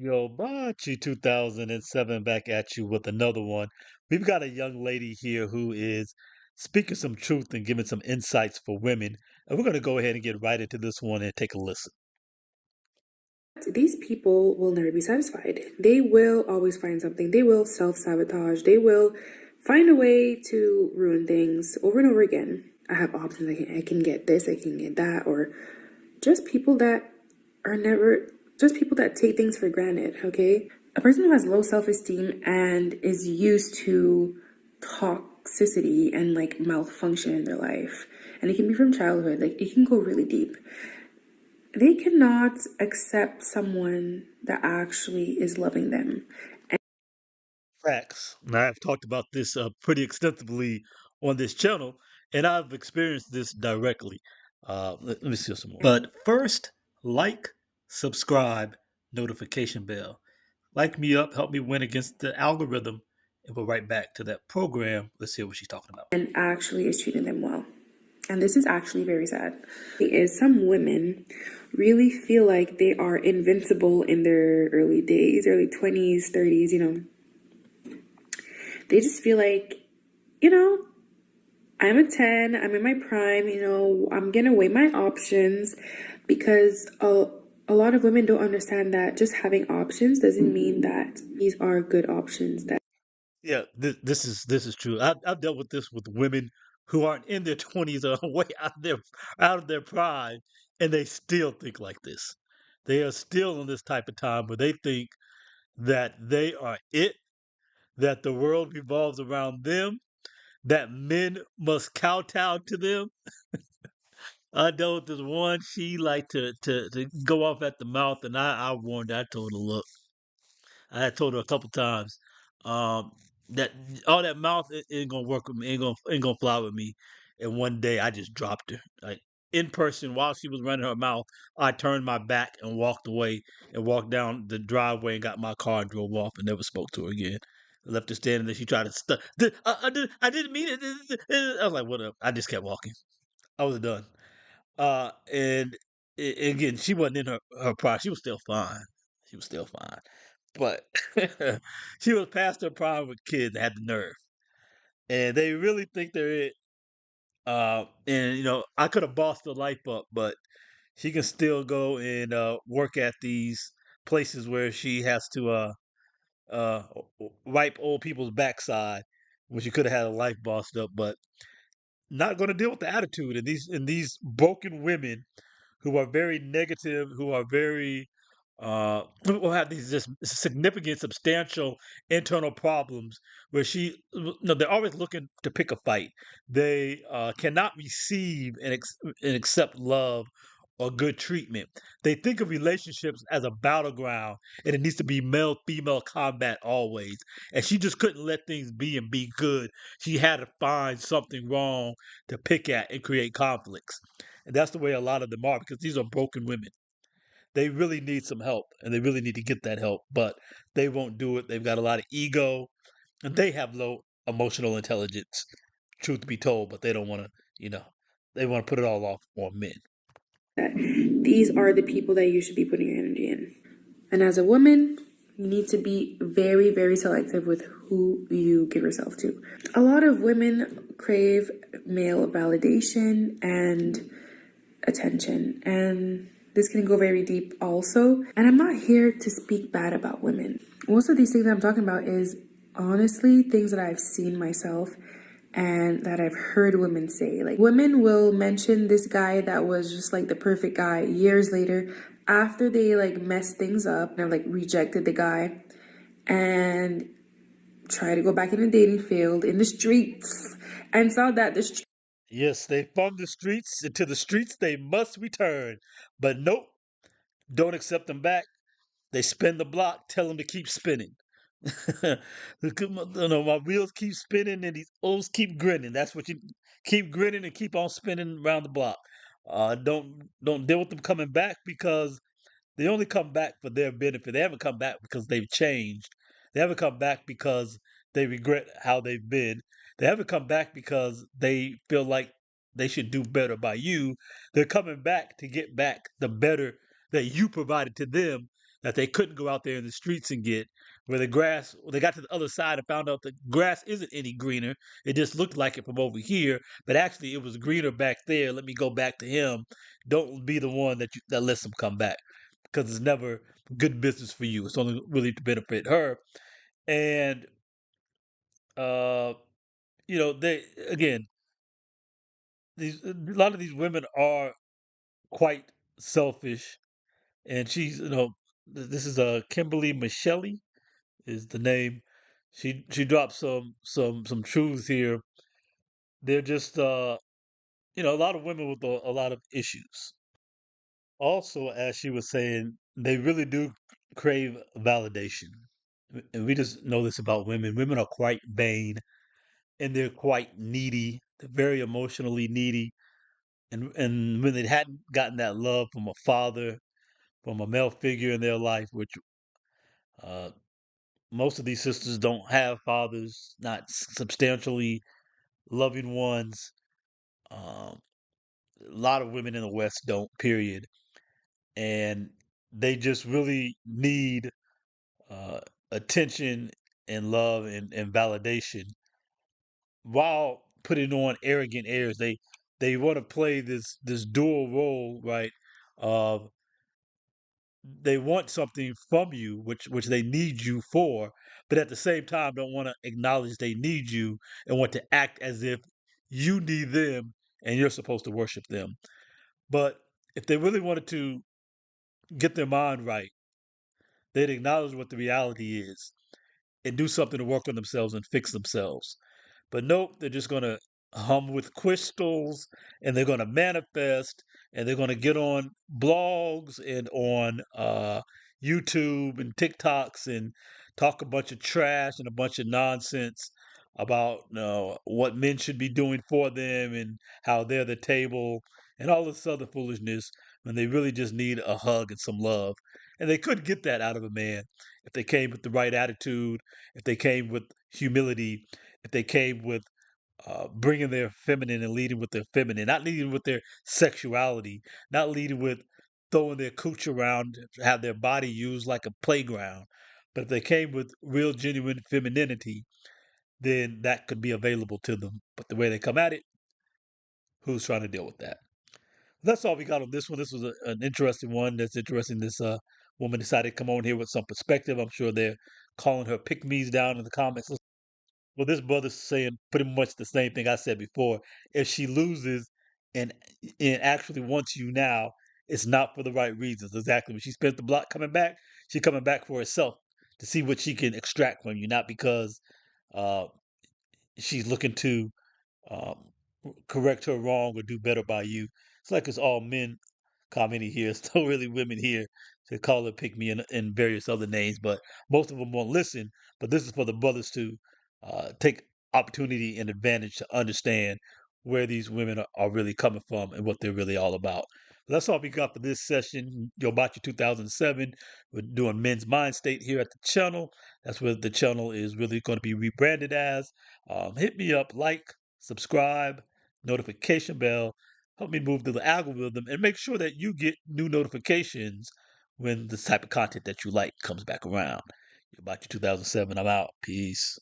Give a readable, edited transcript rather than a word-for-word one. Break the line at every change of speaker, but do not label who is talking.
Yo, Bachi 2007 back at you with another one. We've got a young lady here who is speaking some truth and giving some insights for women. And we're going to go ahead and get right into this one and take a listen.
These people will never be satisfied. They will always find something. They will self sabotage. They will find a way to ruin things over and over again. I have options. I can get this, I can get that, or just people that are never, just people that take things for granted, okay? A person who has low self esteem and is used to toxicity and like malfunction in their life, and it can be from childhood, like it can go really deep. They cannot accept someone that actually is loving them.
Facts. Now, I've talked about this pretty extensively on this channel, and I've experienced this directly. Let me see some more.
And
But first, like, subscribe, notification bell. Like me up, help me win against the algorithm, and we're right back to that program. Let's see what she's talking about.
and actually is treating them well. And this is actually very sad. Is some women really feel like they are invincible in their early days, early 20s, 30s, They just feel like, you know, I'm a 10, I'm in my prime, I'm gonna weigh my options because a lot of women don't understand that just having options doesn't mean that these are good options. That
Yeah, this is true. I've dealt with this with women who aren't in their 20s or way out of their prime, and they still think like this. They are still in this type of time where they think that they are it, that the world revolves around them, that men must kowtow to them. I dealt with this one. She liked to go off at the mouth, and I warned her. I told her, look, I had told her a couple times, um, that all that mouth ain't gonna work with me, ain't gonna fly with me. And one day I just dropped her. Like in person while she was running her mouth, I turned my back and walked away and walked down the driveway and got my car and drove off and never spoke to her again. I left her standing there. She tried to I didn't mean it. I was like, whatever. I just kept walking. I was done. And again, she wasn't in her prime. She was still fine. She was still fine, but she was past her prime with kids that had the nerve, and they really think they're it. And I could have bossed her life up, but she can still go and work at these places where she has to uh wipe old people's backside when she could have had a life bossed up, but not going to deal with the attitude and these broken women who are very negative, who are very who have these just significant, substantial internal problems where no, they're always looking to pick a fight. They cannot receive and accept love or good treatment. They think of relationships as a battleground and it needs to be male female combat always. And she just couldn't let things be and be good. She had to find something wrong to pick at and create conflicts. And that's the way a lot of them are because these are broken women. They really need some help and they really need to get that help, but they won't do it. They've got a lot of ego and they have low emotional intelligence, truth be told, but they don't want to, they want to put it all off on men.
these are the people that you should be putting your energy in. And as a woman, you need to be very, very selective with who you give yourself to. A lot of women crave male validation and attention, and this can go very deep also. And I'm not here to speak bad about women. Most of these things I'm talking about is honestly things that I've seen myself and that I've heard women say. Like, women will mention this guy that was just like the perfect guy years later after they like messed things up and like rejected the guy and try to go back in the dating field in the streets and saw that
Yes, they from the streets, and to the streets they must return. But nope, don't accept them back. They spin the block, tell them to keep spinning. My wheels keep spinning and these O's keep grinning. That's what you keep grinning and keep on spinning around the block. Don't deal with them coming back because they only come back for their benefit. They haven't come back because they've changed. They haven't come back because they regret how they've been. They haven't come back because they feel like they should do better by you. They're coming back to get back the better that you provided to them that they couldn't go out there in the streets and get, where the grass, they got to the other side and found out the grass isn't any greener. It just looked like it from over here, but actually it was greener back there. Let me go back to him. Don't be the one that lets him come back, because it's never good business for you. It's only really to benefit her. And uh, they, again, these, a lot of these women are quite selfish, and she's, this is Kimberly Michelle is the name. She dropped some truths here. They're just a lot of women with a lot of issues. Also, as she was saying, they really do crave validation. And we just know this about women. Women are quite vain, and they're quite needy. They're very emotionally needy. And when they hadn't gotten that love from a father, from a male figure in their life, which uh, most of these sisters don't have fathers, not substantially loving ones. Um, a lot of women in the West don't, period. And they just really need uh, attention and love and validation while putting on arrogant airs. They want to play this dual role, right? Of they want something from you, which they need you for, but at the same time don't want to acknowledge they need you and want to act as if you need them and you're supposed to worship them. But if they really wanted to get their mind right, they'd acknowledge what the reality is and do something to work on themselves and fix themselves. But nope, they're just going to hum with crystals, and they're going to manifest, and they're going to get on blogs and on YouTube and TikToks and talk a bunch of trash and a bunch of nonsense about what men should be doing for them and how they're the table and all this other foolishness, when they really just need a hug and some love. And they could get that out of a man if they came with the right attitude, if they came with humility, if they came with bringing their feminine and leading with their feminine, not leading with their sexuality, not leading with throwing their cooch around, have their body used like a playground. But if they came with real, genuine femininity, then that could be available to them. But the way they come at it, who's trying to deal with that? That's all we got on this one. This was an interesting one. That's interesting. This woman decided to come on here with some perspective. I'm sure they're calling her pick me's down in the comments. Well, this brother's saying pretty much the same thing I said before. If she loses and actually wants you now, it's not for the right reasons. Exactly. When she spends the block coming back, she's coming back for herself to see what she can extract from you, not because uh, she's looking to um, correct her wrong or do better by you. It's like it's all men commenting here. It's not really women here to call her pick me and various other names, but most of them won't listen. But this is for the brothers to take opportunity and advantage to understand where these women are really coming from and what they're really all about. That's all we got for this session. Yobachi 2007. We're doing Men's Mind State here at the channel. That's what the channel is really going to be rebranded as. Hit me up, like, subscribe, notification bell. Help me move through the algorithm and make sure that you get new notifications when the type of content that you like comes back around. Yobachi 2007. I'm out. Peace.